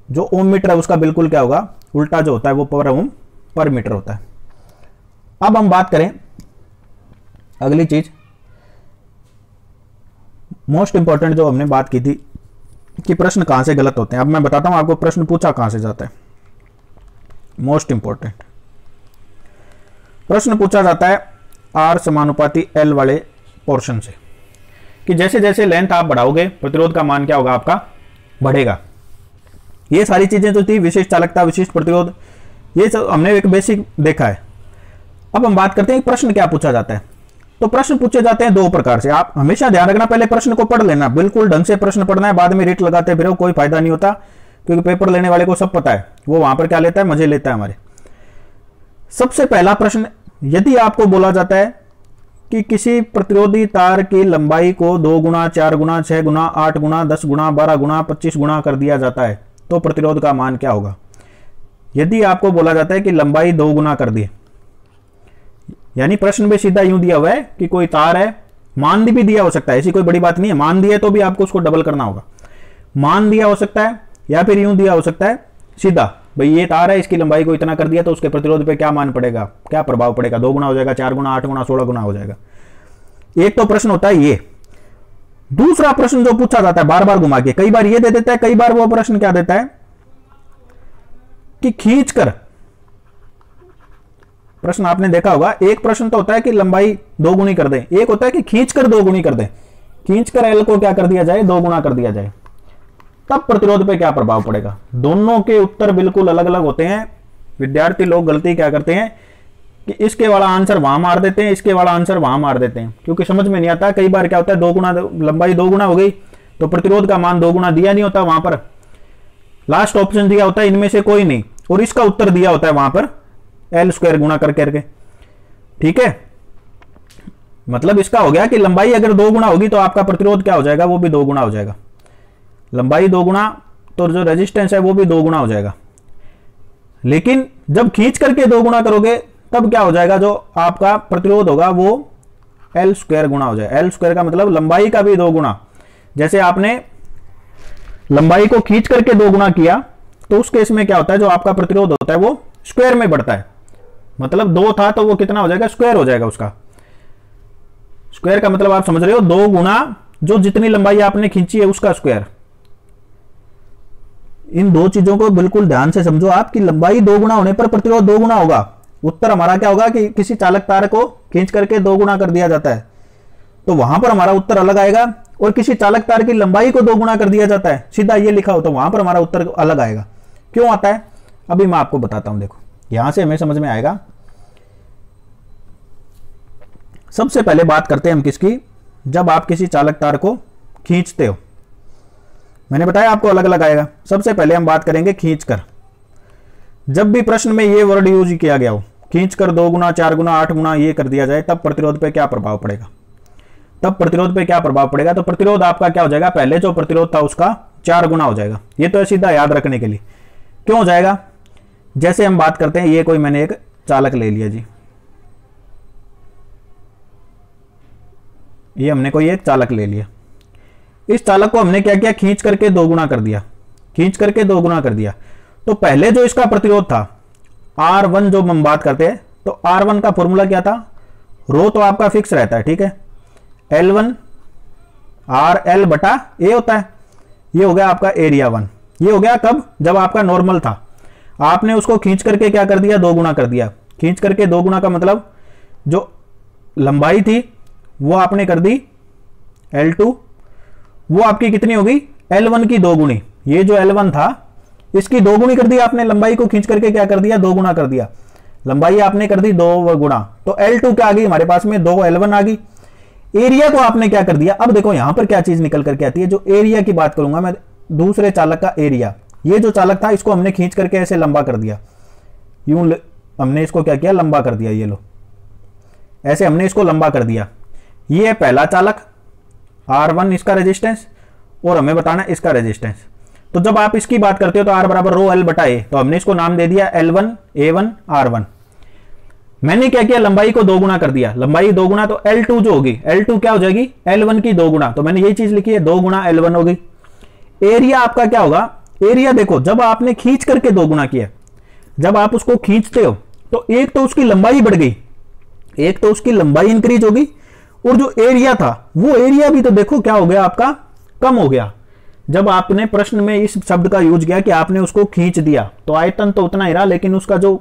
जो ओम मीटर है उसका बिल्कुल क्या होगा, उल्टा जो होता है वो पर ओम पर मीटर होता है। अब हम बात करें अगली चीज, मोस्ट इंपॉर्टेंट जो हमने बात की थी कि प्रश्न कहां से गलत होते हैं। अब मैं बताता हूं आपको प्रश्न पूछा कहां से जाता है। मोस्ट इंपॉर्टेंट प्रश्न पूछा जाता है आर समानुपाती एल वाले पोर्शन से, कि जैसे जैसे लेंथ आप बढ़ाओगे प्रतिरोध का मान क्या होगा, आपका बढ़ेगा। ये सारी चीजें जो थी, विशिष्ट चालकता, विशिष्ट प्रतिरोध, ये सब हमने एक बेसिक देखा है। अब हम बात करते हैं प्रश्न क्या पूछा जाता है। तो प्रश्न पूछे जाते हैं दो प्रकार से। आप हमेशा ध्यान रखना, पहले प्रश्न को पढ़ लेना, बिल्कुल ढंग से प्रश्न पढ़ना है। बाद में रेट लगाते फिर कोई फायदा नहीं होता, क्योंकि पेपर लेने वाले को सब पता है, वो वहां पर क्या लेता है, मजे लेता है हमारे। सबसे पहला प्रश्न, यदि आपको बोला जाता है कि किसी प्रतिरोधी तार की लंबाई को 2 गुना, 4 गुना, 6 गुना, 8 गुना, 10 गुना, 12 गुना, 25 गुना कर दिया जाता है, तो प्रतिरोध का मान क्या होगा। यदि आपको बोला जाता है कि लंबाई 2 गुना कर दी, यानी प्रश्न में सीधा यूं दिया हुआ है कि कोई तार है, मान भी दिया हो सकता है, ऐसी कोई बड़ी बात नहीं है। मान दिया तो भी आपको उसको डबल करना होगा। मान दिया हो सकता है या फिर यूं दिया हो सकता है सीधा, भाई ये तार है, इसकी लंबाई को इतना कर दिया तो उसके प्रतिरोध पे क्या मान पड़ेगा, क्या प्रभाव पड़ेगा, 2 गुना हो जाएगा, 4 गुना, 8 गुना, 16 गुना हो जाएगा। एक तो प्रश्न होता है ये। दूसरा प्रश्न जो पूछा जाता है बार बार घुमा के, कई बार ये दे देता है, कई बार वो प्रश्न क्या देता है कि खींचकर। प्रश्न आपने देखा होगा, एक प्रश्न तो होता है कि लंबाई 2 गुनी कर दें, एक होता है कि खींचकर 2 गुनी कर दें। खींचकर एल को क्या कर दिया जाए, 2 गुना कर दिया जाए, तब प्रतिरोध पे क्या प्रभाव पड़ेगा। दोनों के उत्तर बिल्कुल अलग अलग होते हैं। विद्यार्थी लोग गलती क्या करते हैं कि इसके वाला आंसर वहां मार देते हैं, इसके वाला आंसर वहां मार देते हैं, क्योंकि समझ में नहीं आता। कई बार क्या होता है, 2 गुना लंबाई 2 गुना हो गई तो प्रतिरोध का मान 2 गुना दिया नहीं होता, वहां पर लास्ट ऑप्शन दिया होता है इनमें से कोई नहीं, और इसका उत्तर दिया होता है वहां पर एल स्क्वायर गुना करके। ठीक है, मतलब इसका हो गया कि लंबाई अगर 2 गुना होगी तो आपका प्रतिरोध क्या हो जाएगा, वो भी 2 गुना हो जाएगा। लंबाई 2 गुना तो जो रेजिस्टेंस है वो भी 2 गुना हो जाएगा। लेकिन जब खींच करके 2 गुना करोगे तब क्या हो जाएगा, जो आपका प्रतिरोध होगा वो एल स्क्वायर गुना हो जाएगा। एल स्क्वायर का मतलब लंबाई का भी 2 गुना। जैसे आपने लंबाई को खींच करके 2 गुना किया तो उस केस में क्या होता है, जो आपका प्रतिरोध होता है वो स्क्वायर में बढ़ता है। मतलब 2 था तो वो कितना हो जाएगा, स्क्वायर हो जाएगा उसका। स्क्वायर का मतलब आप समझ रहे हो, 2 गुना जो जितनी लंबाई आपने खींची है उसका स्क्वायर। इन दो चीजों को बिल्कुल ध्यान से समझो आप, कि लंबाई 2 गुना होने पर प्रतिरोध 2 गुना होगा। उत्तर हमारा क्या होगा कि किसी चालक तार को खींच करके 2 गुना कर दिया जाता है, तो वहां पर हमारा उत्तर अलग आएगा। और किसी चालक तार की लंबाई को 2 गुना कर दिया जाता है, सीधा ये लिखा हो, तो वहां पर हमारा उत्तर अलग आएगा। क्यों आता है, अभी मैं आपको बताता हूं। देखो यहां से हमें समझ में आएगा। सबसे पहले बात करते हैं हम किसकी, जब आप किसी चालक तार को खींचते हो। मैंने बताया आपको अलग अलग आएगा। सबसे पहले हम बात करेंगे खींचकर। जब भी प्रश्न में ये वर्ड यूज किया गया हो, खींचकर 2 गुना 4 गुना 8 गुना ये कर दिया जाए, तब प्रतिरोध पे क्या प्रभाव पड़ेगा? तब प्रतिरोध पे क्या प्रभाव पड़ेगा? तो प्रतिरोध आपका क्या हो जाएगा? पहले जो प्रतिरोध था उसका 4 गुना हो जाएगा। ये तो सीधा याद रखने के लिए। क्यों हो जाएगा? जैसे हम बात करते हैं, ये कोई मैंने एक चालक ले लिया जी, ये हमने कोई एक चालक ले लिया। इस चालक को हमने क्या किया? खींच करके 2 गुना कर दिया, खींच करके 2 गुना कर दिया। तो पहले जो इसका प्रतिरोध था R1, जो हम बात करते हैं, तो R1 का फॉर्मूला क्या था? रो तो आपका फिक्स रहता है, ठीक है, L1 RL बटा A होता है। ये हो गया आपका एरिया 1। ये हो गया कब? जब आपका नॉर्मल था। आपने उसको खींच करके क्या कर दिया? 2 गुना कर दिया। खींच करके 2 गुना का मतलब जो लंबाई थी वो आपने कर दी L2, वो आपकी कितनी होगी? L1 की 2 गुनी। ये जो L1 था इसकी 2 गुनी कर दी आपने। लंबाई को खींच करके क्या कर दिया? 2 गुना कर दिया। लंबाई आपने कर दी 2 गुना, तो L2 क्या आ गई हमारे पास में? 2 L1 आ गई। एरिया को आपने क्या कर दिया? अब देखो यहां पर क्या चीज निकल करके आती है। जो एरिया की बात करूंगा मैं, दूसरे चालक का एरिया। ये जो चालक था इसको हमने खींच करके ऐसे लंबा कर दिया, यूं हमने इसको क्या किया? लंबा कर दिया। ये लो, ऐसे हमने इसको लंबा कर दिया। ये है पहला चालक R1 इसका रेजिस्टेंस, और हमें बताना इसका रेजिस्टेंस। तो जब आप इसकी बात करते हो तो R बराबर रो L बटा A, तो हमने इसको नाम दे दिया L1 A1 R1। मैंने क्या किया? लंबाई को 2 गुना कर दिया। लंबाई 2 गुना तो L2 जो होगी, L2 क्या हो जाएगी? L1 की 2 गुना। तो मैंने यही चीज लिखी है, 2 गुना L1 हो गई। एरिया आपका क्या होगा? एरिया देखो, जब आपने खींच करके 2 गुना किया, जब आप उसको खींचते हो तो एक तो उसकी लंबाई बढ़ गई, एक तो उसकी लंबाई इंक्रीज हो गई, और जो एरिया था वो एरिया भी तो देखो क्या हो गया आपका? कम हो गया। जब आपने प्रश्न में इस शब्द का यूज किया कि आपने उसको खींच दिया, तो आयतन तो उतना ही रहा, लेकिन उसका जो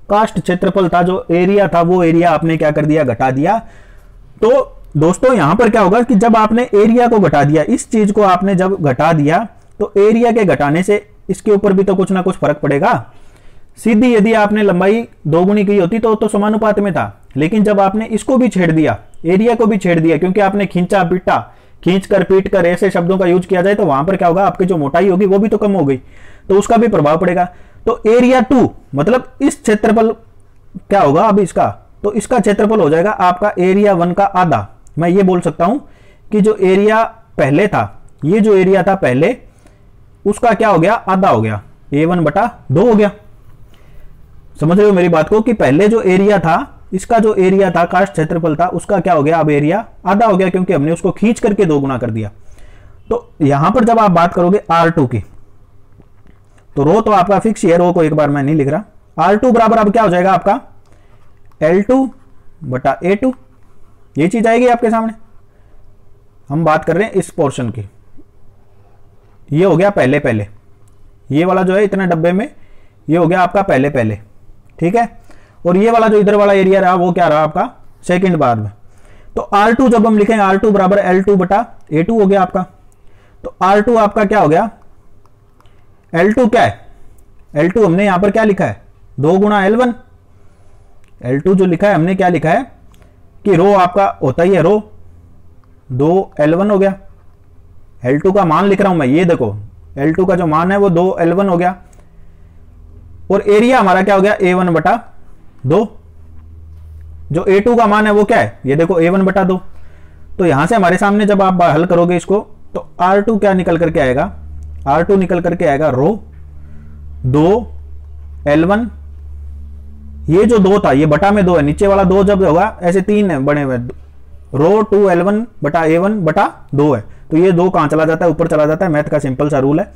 कास्ट क्षेत्रफल था, जो एरिया था, वो एरिया आपने क्या कर दिया? घटा दिया। तो दोस्तों यहां पर क्या होगा कि जब आपने एरिया को घटा दिया, इस चीज को आपने जब घटा दिया, तो एरिया के घटाने से इसके ऊपर भी तो कुछ ना कुछ फर्क पड़ेगा। सीधी यदि आपने लंबाई 2 गुनी की होती तो समानुपात में था, लेकिन जब आपने इसको भी छेड़ दिया, एरिया को भी छेड़ दिया, क्योंकि आपने खींचा पीटा, खींच कर पीट कर ऐसे शब्दों का यूज किया जाए, तो वहां पर क्या होगा? आपकी जो मोटाई होगी वो भी तो कम हो गई, तो उसका भी प्रभाव पड़ेगा। तो एरिया 2 मतलब इस क्षेत्रफल क्या होगा अब इसका? तो इसका क्षेत्रफल हो जाएगा आपका एरिया 1 का आधा। मैं ये बोल सकता हूं कि जो एरिया पहले था, ये जो एरिया था पहले, उसका क्या हो गया? आधा हो गया, A1 बटा 2 हो गया। समझ रहे हो मेरी बात को? कि पहले जो एरिया था, इसका जो एरिया था, कास्ट क्षेत्रफल था, उसका क्या हो गया? अब एरिया आधा हो गया, क्योंकि हमने उसको खींच करके 2 गुना कर दिया। तो यहां पर जब आप बात करोगे R2 की, तो रो तो आपका फिक्स है, रो को एक बार मैं नहीं लिख रहा। R2 बराबर अब क्या हो जाएगा आपका? L2 बटा A2। ये चीज आएगी आपके सामने। हम बात कर रहे हैं इस पोर्शन की। ये हो गया पहले पहले, ये वाला जो है इतने डब्बे में, ये हो गया आपका पहले पहले, ठीक है। और ये वाला जो इधर वाला एरिया रहा वो क्या रहा आपका? सेकंड बार में। तो R2 जब हम लिखेंगे, R2 बराबर L2 बटा A2 हो गया आपका। तो R2 आपका क्या हो गया? L2 क्या है? L2 हमने यहां पर क्या लिखा है? 2 गुना L1। L2 जो लिखा है हमने क्या लिखा है कि रो आपका होता ही है रो 2 L1 हो गया। L2 का मान लिख रहा हूं मैं, ये देखो L2 का जो मान है वो 2 L1 हो गया। और एरिया हमारा क्या हो गया? A1 बटा 2। जो A2 का मान है वो क्या है? ये देखो A1 बटा 2। तो यहां से हमारे सामने जब आप हल करोगे इसको, तो R2 क्या निकल करके आएगा? R2 निकल करके आएगा रो 2 L1। ये जो 2 था ये बटा में 2 है, नीचे वाला 2 जब होगा ऐसे 3 है बने हुए, रो 2 L1 बटा A1 बटा 2 है। तो ये 2 कहां चला जाता है? ऊपर चला जाता है। मैथ का सिंपल सा रूल है।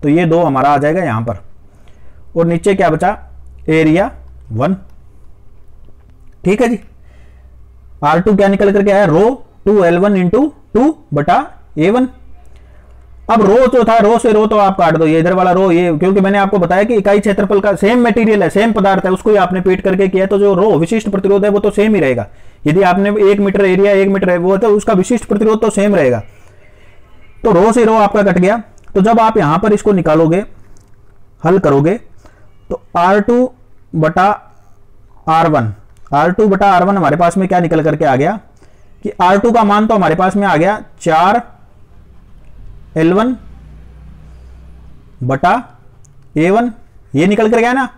तो ये 2 हमारा आ जाएगा यहां पर, और नीचे क्या बचा? एरिया 1। ठीक है जी। R2 क्या निकल करके आया? रो 2 L1 इंटू 2 बटा A1। अब रो जो था, रो से रो तो आप काट दो, ये इधर वाला रो, ये क्योंकि मैंने आपको बताया कि इकाई क्षेत्रफल का सेम मटेरियल है, सेम पदार्थ है, उसको ही आपने पीट करके किया, तो जो रो विशिष्ट प्रतिरोध है वो तो सेम ही रहेगा। यदि आपने 1 मीटर एरिया 1 मीटर है वो, तो उसका विशिष्ट प्रतिरोध तो सेम रहेगा। तो रो से रो आपका कट गया। तो जब आप यहां पर इसको निकालोगे, हल करोगे, तो R2 बटा R1, R2 बटा R1 हमारे पास में क्या निकल करके आ गया? कि R2 का मान तो हमारे पास में आ गया 4L1 बटा A1, ये निकल कर गया ना,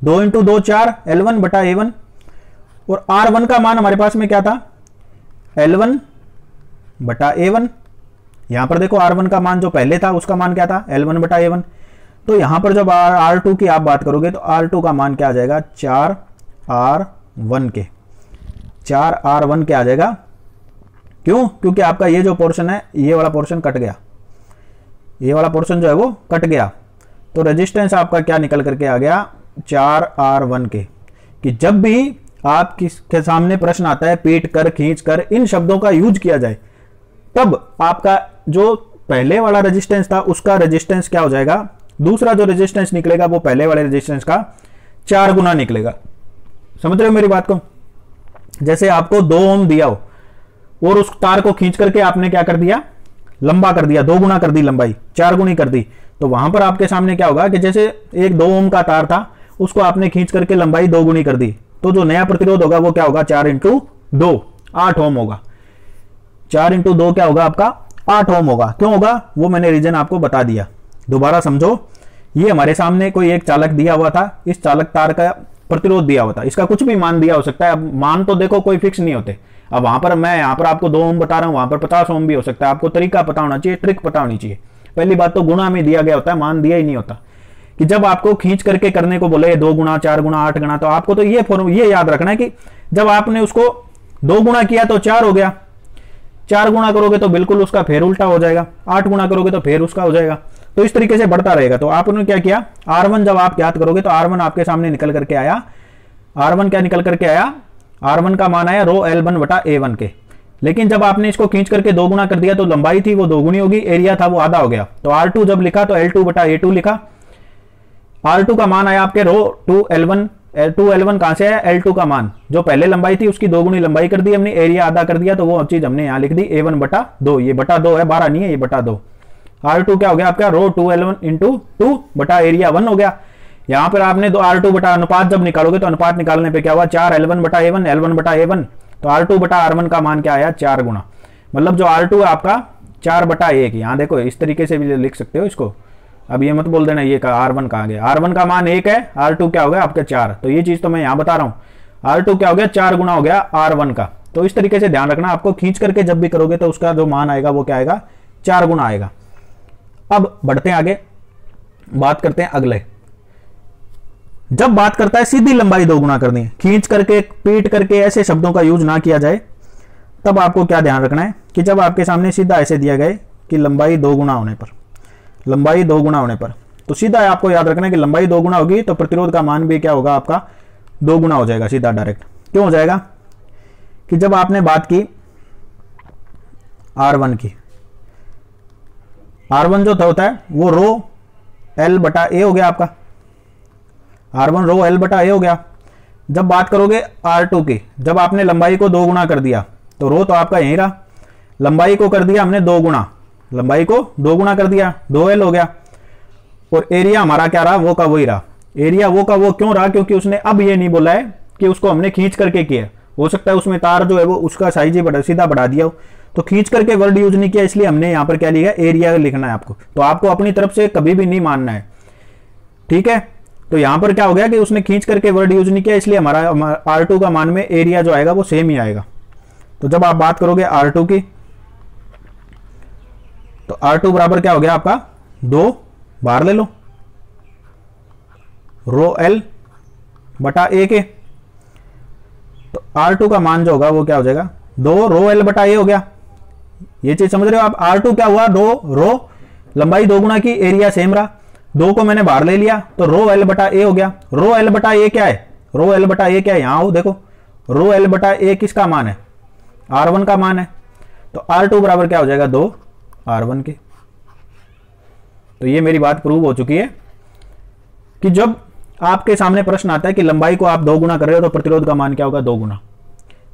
2 इंटू 2 4L1 बटा A1। और R1 का मान हमारे पास में क्या था, L1 बटा A1। यहां पर देखो R1 का मान जो पहले था उसका मान क्या था, L1 बटा A1। तो यहां पर जब R2 की आप बात करोगे तो R2 का मान क्या आ जाएगा, 4R1 के 4R1 के आ जाएगा। क्यों, क्योंकि आपका ये जो पोर्शन है, ये वाला पोर्शन कट गया, ये वाला पोर्शन जो है वो कट गया। तो रेजिस्टेंस आपका क्या निकल करके आ गया, 4R1 के। कि जब भी आपके सामने प्रश्न आता है पीट कर, खींच कर, इन शब्दों का यूज किया जाए, तब आपका जो पहले वाला रेजिस्टेंस था उसका रेजिस्टेंस क्या हो जाएगा, दूसरा जो रेजिस्टेंस निकलेगा वो पहले वाले रेजिस्टेंस का 4 गुना निकलेगा। समझ रहे हो मेरी बात को। जैसे आपको 2 ओम दिया हो और उस तार को खींच करके आपने क्या कर दिया, लंबा कर दिया, 2 गुना कर दी लंबाई, 4 गुनी कर दी। तो वहां पर आपके सामने क्या होगा कि जैसे एक 2 ओम का तार था, उसको आपने खींच करके लंबाई 2 गुनी कर दी, तो जो नया प्रतिरोध होगा वो क्या होगा, 4 इंटू 2 8 ओम होगा। 4 इंटू 2 क्या होगा आपका, 8 ओम होगा। क्यों होगा, वो मैंने रीजन आपको बता दिया। दोबारा समझो, ये हमारे सामने कोई एक चालक दिया हुआ था, इस चालक तार का प्रतिरोध दिया हुआ था, इसका कुछ भी मान दिया हो सकता है। अब मान तो देखो कोई फिक्स नहीं होते। अब वहां पर मैं यहां पर आपको 2 ओम बता रहा हूं, वहां पर 50 ओम भी हो सकता है। आपको तरीका पता होना चाहिए, ट्रिक पता होनी चाहिए। पहली बात तो गुणा में दिया गया होता है, मान दिया ही नहीं होता। कि जब आपको खींच करके करने को बोले 2 गुना, 4 गुना, 8 गुना, तो आपको तो ये याद रखना है कि जब आपने उसको 2 गुना किया तो 4 हो गया, 4 गुना करोगे तो बिल्कुल उसका फेर उल्टा हो जाएगा, 8 गुना करोगे तो फेर उसका हो जाएगा। तो इस तरीके से बढ़ता रहेगा। तो आपने क्या किया, R1 जब आप याद करोगे तो R1 आपके सामने निकल करके आया, R1 क्या निकल करके आया, R1 का मान आया रो L1 बटा A1 के। लेकिन जब आपने इसको खींच करके 2 गुना कर दिया तो लंबाई थी वो 2 गुनी होगी, एरिया था वो आधा हो गया। तो R2 जब लिखा तो L2 बटा A2 लिखा। R2 का मान आया आपके रो 2L1, 2L1 कहां से आया, L2 का मान जो पहले लंबाई थी उसकी 2 गुनी लंबाई कर दी हमने, एरिया आधा कर दिया, तो वो चीज हमने यहां लिख दी A1 बटा 2। ये बटा 2 है, 12 नहीं है, ये बटा 2। R2 क्या हो गया आपका, रो 2L1 इंटू 2 बटा एरिया 1 हो गया। यहां पर आपने R2 बटा अनुपात जब निकालोगे तो अनुपात निकालने पे क्या हुआ, 4L1 बटा A1, L1 बटा A1। तो R2 बटा R1 का मान क्या आया, 4 गुना। मतलब जो R2 है आपका 4 बटा 1। यहां देखो इस तरीके से भी लिख सकते हो इसको। अब ये मत बोल देना ये का R1 कहां गया, R1 का मान 1 है, R2 क्या हो गया आपका 4। तो ये चीज तो मैं यहां बता रहा हूं, R2 क्या हो गया, 4 गुना हो गया R1 का। तो इस तरीके से ध्यान रखना, आपको खींच करके जब भी करोगे तो उसका जो मान आएगा वो क्या आएगा, 4 गुना आएगा। अब बढ़ते हैं आगे, बात करते हैं अगले। जब बात करता है सीधी लंबाई 2 गुना करनी है, खींच करके, पीट करके, ऐसे शब्दों का यूज ना किया जाए, तब आपको क्या ध्यान रखना है कि जब आपके सामने सीधा ऐसे दिया गया कि लंबाई 2 गुना होने पर, लंबाई 2 गुना होने पर, तो सीधा आपको याद रखना है कि लंबाई 2 गुना होगी तो प्रतिरोध का मान भी क्या होगा आपका, 2 गुना हो जाएगा सीधा डायरेक्ट। क्यों हो जाएगा, कि जब आपने बात की R1 की, R1 जो होता है वो रो L बटा A हो गया आपका, R1 रो L बटा A हो गया। जब बात करोगे R2 की, जब आपने लंबाई को 2 गुना कर दिया तो रो तो आपका यहीं रहा, लंबाई को कर दिया हमने 2 गुना, लंबाई को 2 गुना कर दिया, 2L हो गया। और एरिया हमारा क्या रहा, वो का वही रहा। एरिया वो का वो क्यों रहा, क्योंकि उसने अब ये नहीं बोला है कि उसको हमने खींच करके किया। हो सकता है उसमें तार जो है वो उसका साइज ही सीधा बढ़ा दिया हो, तो खींच करके वर्ड यूज नहीं किया, इसलिए हमने यहां पर क्या लिया, एरिया लिखना है आपको। तो आपको अपनी तरफ से कभी भी नहीं मानना है, ठीक है। तो यहां पर क्या हो गया कि उसने खींच करके वर्ड यूज नहीं किया, इसलिए हमारा R2 का मान में एरिया जो आएगा वो सेम ही आएगा। तो जब आप बात करोगे R2 की, तो R2 बराबर क्या हो गया आपका, 2 बाहर ले लो, रो L बटा A के। तो R2 का मान जो होगा वो क्या हो जाएगा, 2 रो L बटा A हो गया। ये चीज समझ रहे हो आप। R2 क्या हुआ, 2 रो, लंबाई 2 गुना की, एरिया सेम रहा, 2 को मैंने बाहर ले लिया तो रो L बटा A हो गया। रो L बटा A क्या है, रो L बटा A क्या है, यहां हो देखो, रो L बटा A किसका मान है, R1 का मान है। तो R2 बराबर क्या हो जाएगा, 2 R1 के। तो ये मेरी बात प्रूव हो चुकी है कि जब आपके सामने प्रश्न आता है कि लंबाई को आप 2 गुना कर रहे हो तो प्रतिरोध का मान क्या होगा, 2 गुना।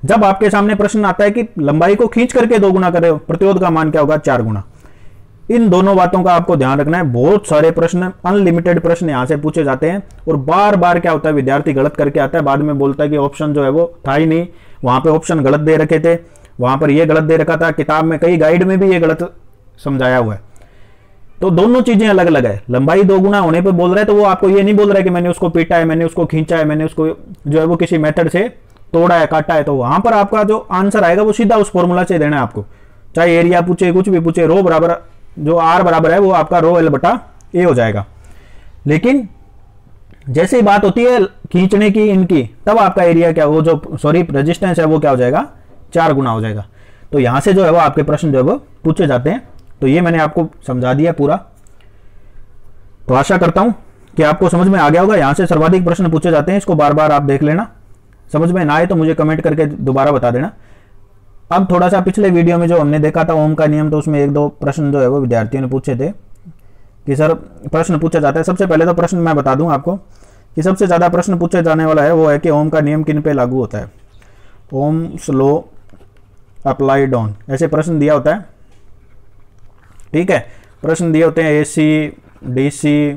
जब आपके सामने प्रश्न आता है कि लंबाई को खींच करके 2 गुना कर रहे हो, प्रतिरोध का मान क्या होगा, 4 गुना। इन दोनों बातों का आपको ध्यान रखना है। बहुत सारे प्रश्न, अनलिमिटेड प्रश्न यहां से पूछे जाते हैं और बार बार क्या होता है, विद्यार्थी गलत करके आता है, बाद में बोलता है कि ऑप्शन जो है वो था ही नहीं, वहां पे ऑप्शन गलत दे रखे थे, वहां पर ये गलत दे रखा था, किताब में कई गाइड में भी ये गलत समझाया हुआ है। तो दोनों चीजें अलग अलग है। लंबाई 2 गुना होने पे बोल रहा है तो वो आपको ये नहीं बोल रहा है कि मैंने उसको पीटा है, मैंने उसको खींचा है, मैंने उसको जो है वो किसी मेथड से तोड़ा है, काटा है। तो वहां पर आपका जो आंसर आएगा वो सीधा उस फॉर्मूला से देना है आपको, चाहे एरिया पूछे कुछ भी पूछे। रो बराबर जो आर बराबर है वो आपका रो एल बटा ए हो जाएगा। लेकिन जैसे ही बात होती है खींचने की इनकी, तब आपका एरिया क्या, वो जो रेजिस्टेंस है वो क्या हो जाएगा, 4 गुना हो जाएगा। तो यहां से जो है वो आपके प्रश्न जो है वो पूछे जाते हैं। तो ये मैंने आपको समझा दिया पूरा। तो आशा करता हूं कि आपको समझ में आ गया होगा। यहां से सर्वाधिक प्रश्न पूछे जाते हैं, इसको बार बार आप देख लेना। समझ में ना आए तो मुझे कमेंट करके दोबारा बता देना। अब थोड़ा सा पिछले वीडियो में जो हमने देखा था ओम का नियम, तो उसमें 1-2 प्रश्न जो है वो विद्यार्थियों ने पूछे थे कि सर प्रश्न पूछा जाता है। सबसे पहले तो प्रश्न मैं बता दूं आपको कि सबसे ज्यादा प्रश्न पूछे जाने वाला है वो है कि ओम का नियम किन पे लागू होता है। ओम्स लॉ अप्लाइड ऑन, ऐसे प्रश्न दिया होता है। ठीक है, प्रश्न दिए होते हैं एसी, डीसी,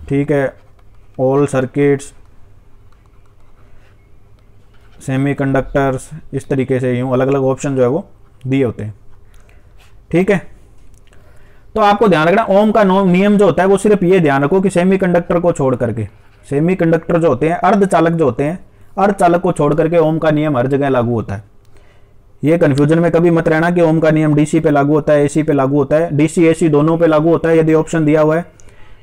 ठीक है, ऑल सर्किट्स, सेमीकंडक्टर्स, इस तरीके से यूं अलग अलग ऑप्शन जो है वो दिए होते हैं। ठीक है, तो आपको ध्यान रखना ओम का नियम जो होता है वो सिर्फ ये ध्यान रखो कि सेमीकंडक्टर को छोड़ करके, सेमीकंडक्टर जो होते हैं, अर्धचालक जो होते हैं, अर्धचालक को छोड़ करके ओम का नियम हर जगह लागू होता है। ये कंफ्यूजन में कभी मत रहना कि ओम का नियम डीसी पे लागू होता है, एसी पे लागू होता है। डीसी एसी दोनों पे लागू होता है यदि ऑप्शन दिया हुआ है।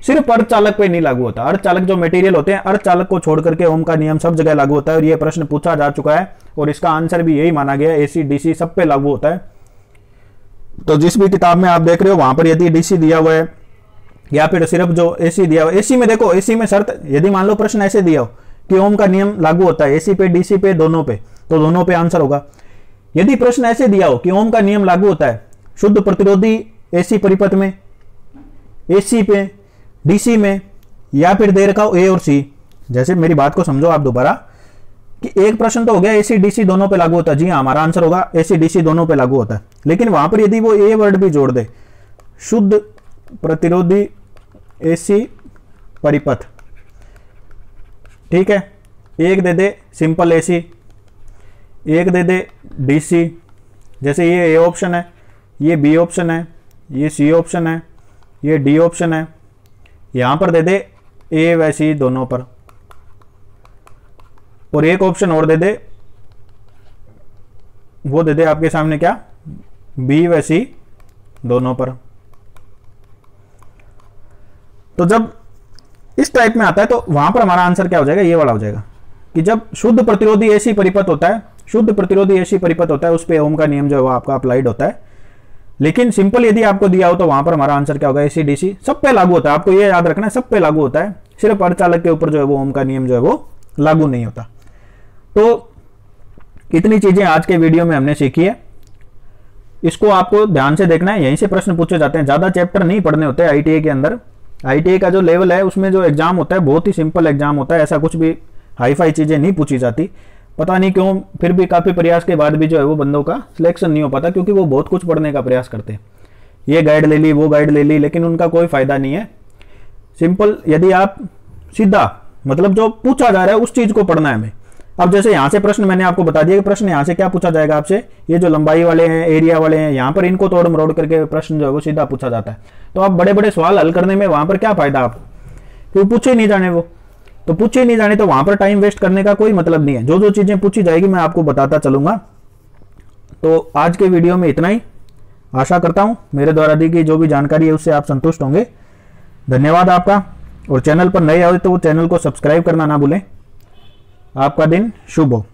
सिर्फ अर्धचालक पे नहीं लागू होता। अर्धचालक जो मटेरियल होते हैं, अर्धचालक को छोड़ करके ओम का नियम सब जगह लागू होता है। और ये प्रश्न पूछा जा चुका है और इसका आंसर भी यही माना गया है, एसी डीसी सब पे लागू होता है। तो जिस भी किताब में आप देख रहे हो वहां पर यदि डीसी दिया हुआ है या फिर सिर्फ जो एसी दिया हुआ है, एसी में देखो, एसी में शर्त यदि मान लो प्रश्न ऐसे दिया हो कि ओम का नियम लागू होता है एसी पे, डीसी पे, दोनों पे, तो दोनों पे आंसर होगा। यदि प्रश्न ऐसे दिया हो कि ओम का नियम लागू होता है शुद्ध प्रतिरोधी एसी परिपथ में, एसी पे, डीसी में, या फिर दे रखा हो ए और सी। जैसे मेरी बात को समझो आप दोबारा कि एक प्रश्न तो हो गया एसी डीसी दोनों पे लागू होता है, जी हाँ हमारा आंसर होगा एसी डीसी दोनों पे लागू होता है। लेकिन वहां पर यदि वो ए वर्ड भी जोड़ दे, शुद्ध प्रतिरोधी एसी परिपथ, ठीक है, एक दे दे सिंपल एसी, एक दे दे डीसी, जैसे ये ए ऑप्शन है, ये बी ऑप्शन है, ये सी ऑप्शन है, ये डी ऑप्शन है, यहां पर दे दे ए व सी दोनों पर, और एक ऑप्शन और दे दे, वो दे दे आपके सामने क्या, बी व सी दोनों पर। तो जब इस टाइप में आता है तो वहां पर हमारा आंसर क्या हो जाएगा, ये वाला हो जाएगा कि जब शुद्ध प्रतिरोधी एसी परिपथ होता है, शुद्ध प्रतिरोधी एसी परिपथ होता है, उस पे ओम का नियम जो है वो आपका अप्लाइड होता है। लेकिन सिंपल यदि आपको दिया हो तो वहां पर हमारा आंसर क्या होगा, एसी डीसी सब पे लागू होता है। आपको ये याद रखना है, सब पे लागू होता है, सिर्फ अर्धचालक के ऊपर जो है वो ओम का नियम जो है वो लागू नहीं होता। तो इतनी चीजें आज के वीडियो में हमने सीखी है, इसको आपको ध्यान से देखना है। यहीं से प्रश्न पूछे जाते हैं, ज्यादा चैप्टर नहीं पढ़ने होते आईटीआई के अंदर। आईटीआई का जो लेवल है उसमें जो एग्जाम होता है बहुत ही सिंपल एग्जाम होता है, ऐसा कुछ भी हाई फाई चीजें नहीं पूछी जाती। पता नहीं क्यों फिर भी काफी प्रयास के बाद भी जो है वो बंदों का सिलेक्शन नहीं हो पाता, क्योंकि वो बहुत कुछ पढ़ने का प्रयास करते हैं, ये गाइड ले ली, वो गाइड ले ली, लेकिन उनका कोई फायदा नहीं है। सिंपल यदि आप सीधा मतलब जो पूछा जा रहा है उस चीज को पढ़ना है हमें। अब जैसे यहां से प्रश्न मैंने आपको बता दिया कि प्रश्न यहां से क्या पूछा जाएगा आपसे, ये जो लंबाई वाले हैं, एरिया वाले हैं, यहां पर इनको तोड़ मरोड़ करके प्रश्न जो है वो सीधा पूछा जाता है। तो आप बड़े बड़े सवाल हल करने में वहां पर क्या फायदा, आप क्योंकि पूछे नहीं जाने, वो तो पूछे नहीं जाने, तो वहां पर टाइम वेस्ट करने का कोई मतलब नहीं है। जो जो चीजें पूछी जाएगी मैं आपको बताता चलूंगा। तो आज के वीडियो में इतना ही। आशा करता हूं मेरे द्वारा दी गई जो भी जानकारी है उससे आप संतुष्ट होंगे। धन्यवाद आपका, और चैनल पर नए आए तो चैनल को सब्सक्राइब करना ना भूलें। आपका दिन शुभ हो।